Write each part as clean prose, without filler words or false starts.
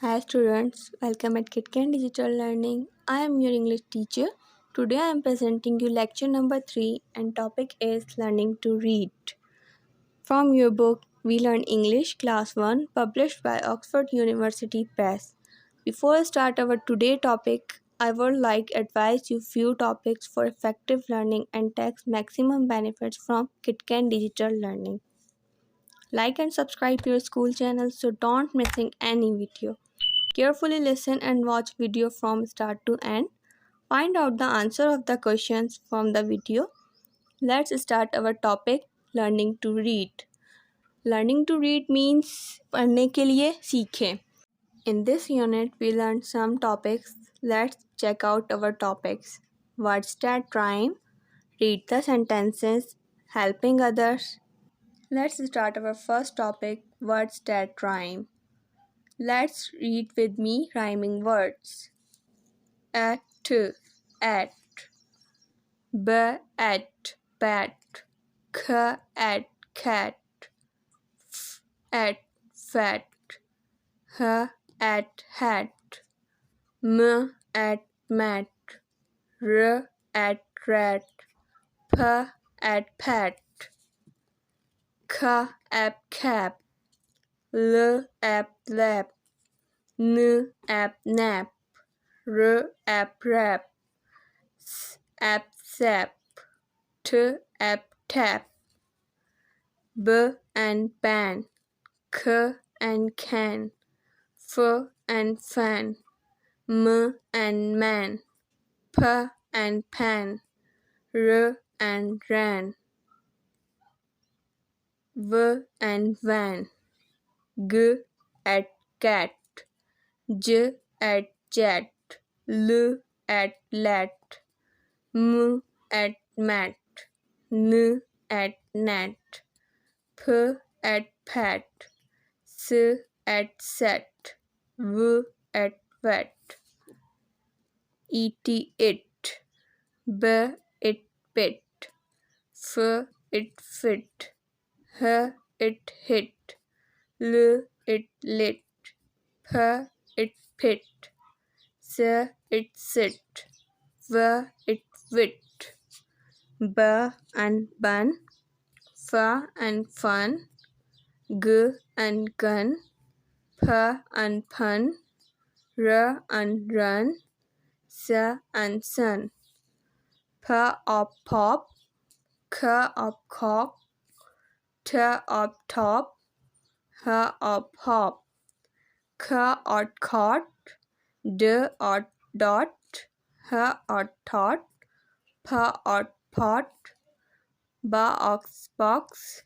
Hi students, welcome at KitKat Digital Learning. I am your English teacher. Today I am presenting you lecture number 3 and topic is learning to read. From your book We Learn English Class 1 published by Oxford University Press. Before I start our today topic, I would like to advise you few topics for effective learning and takes maximum benefits from KitKat Digital Learning. Like and subscribe to your school channel so don't missing any video. Carefully listen and watch video from start to end. Find out the answer of the questions from the video. Let's start our topic learning to read. Learning to read means पढ़ने के लिए सीखें. In this unit we learned some topics. Let's check out our topics. Words that rhyme, read the sentences, helping others. Let's start our first topic, words that rhyme. Let's read with me rhyming words. At, at, b at, bat, k at, cat, f at, fat, h at, hat, m at, mat, r at, rat, p at, pat, k at, cap, l at, lap, n at, nap, r at, rap, s at, sap, t at, tap, b and pan, k and can, f and fan, m and man, p and pan, r and ran, v and van, g at cat, j at jet, l at lat, m at mat, n at nat, p at pat, s at set, v at wet, et it, b it bit, f it fit, h it hit, l it lit, p it pit, s it sit, v it wit, b and bun, f and fun, g and gun, p and pun, r and run, s and sun, p of pop, k of cock, t of top, h of hop, k of cot, d of dot, h of thought, p of pot, b of box.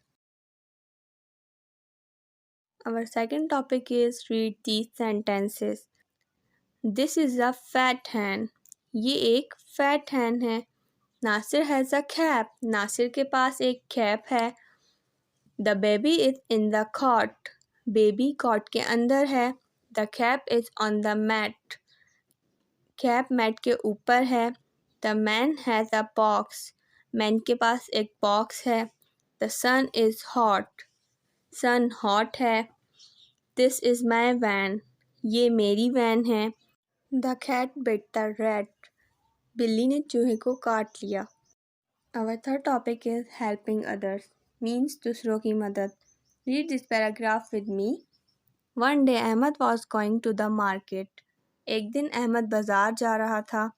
Our second topic is read these sentences. This is a fat hen. ये एक fat hen है. Nasir has a cap. Nasir के पास एक cap है. The baby is in the cot. Baby cot के अंदर है. The cap is on the mat. Cap mat के ऊपर है. The man has a box. Man के पास एक box है. The sun is hot. Sun hot है. This is my van. ये मेरी वैन है. The cat bit the rat. बिल्ली ने चूहे को काट लिया. Our third topic is helping others. Means दूसरों की मदद. Read this paragraph with me. One day Ahmed was going to the market. एक दिन अहमद बाजार जा रहा था.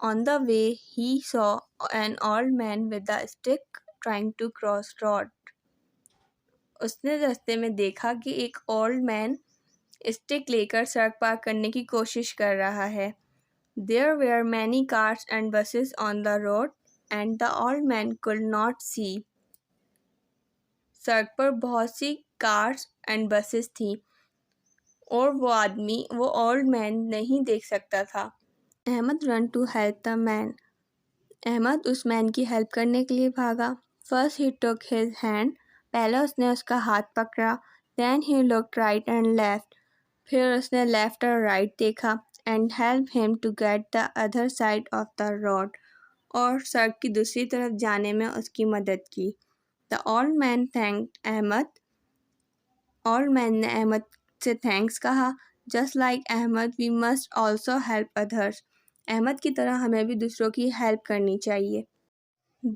On the way he saw an old man with a stick trying to cross road. उसने रास्ते में देखा कि एक old man स्टिक लेकर सड़क पार करने की कोशिश कर रहा है. There were many cars and buses on the road and the old man could not see. सड़क पर बहुत सी कार्स एंड बसेस थी और वो ओल्ड मैन नहीं देख सकता था. Ahmad run to help the man. Ahmad उस मैन की हेल्प करने के लिए भागा. First he took his hand. पहले उसने उसका हाथ पकड़ा. Then he looked right and left. फिर उसने लेफ्ट और राइट देखा. And help him to get the other side of the road. और सड़क की दूसरी तरफ जाने में उसकी मदद की. The old man thanked Ahmad. Old man ने अहमद से थैंक्स कहा. Just like Ahmed, we must also help others. Ahmad की तरह हमें भी दूसरों की हेल्प करनी चाहिए.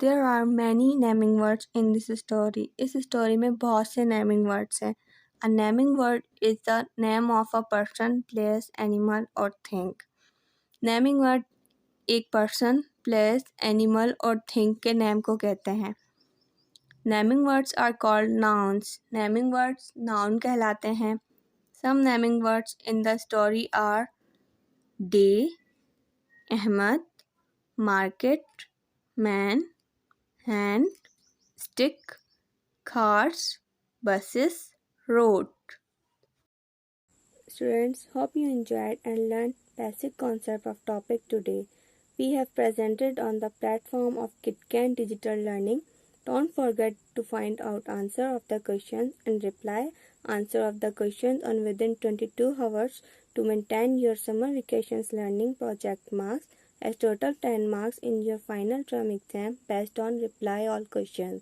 There are many naming words in this story. इस स्टोरी में बहुत से naming words हैं. A naming word is the name of a person, place, animal or thing. Naming word एक person, place, animal और thing के name को कहते हैं. Naming words are called nouns. Naming words noun कहलाते हैं. Some naming words in the story are day, Ahmad, market, man, hand, stick, cars, buses, road. Students, hope you enjoyed and learned basic concept of topic today. We have presented on the platform of KitKan Digital Learning. Don't forget to find out answer of the questions and reply answer of the questions on within 22 hours to maintain your summer vacations learning project marks as total 10 marks in your final term exam based on reply all questions.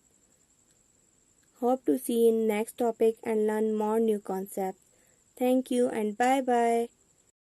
Hope to see you in next topic and learn more new concepts. Thank you and bye bye.